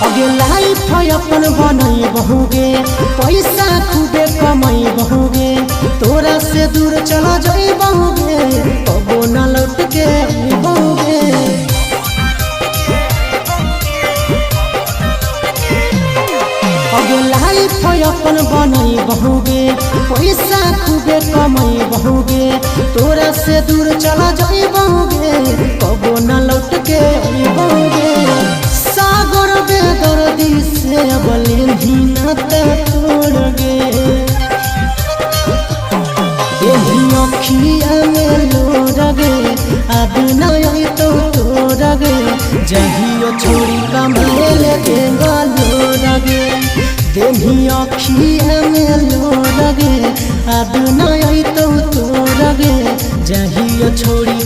अगे लाइफ अपन बनई बहुगे पैसा खूबे कमाई बहुगे तोरा से दूर चला जाई बहुगे कबो न लौट के बहुगे अगे लाइफ अपन बनई बहुगे पैसा खूबे कमाई बहुगे तोरा से दूर चला जाई बहुगे कबो न लौट के बहुगे सागर बेदर्दी से बोले नाता तोड़ गे अखिया में लोर गे अब नई तो तोड़ गे जहियो छोड़ी कमाए लगे लोर गे देही अखिया में लोर गे अब नई तो तोड़ गे जहियो छोड़ी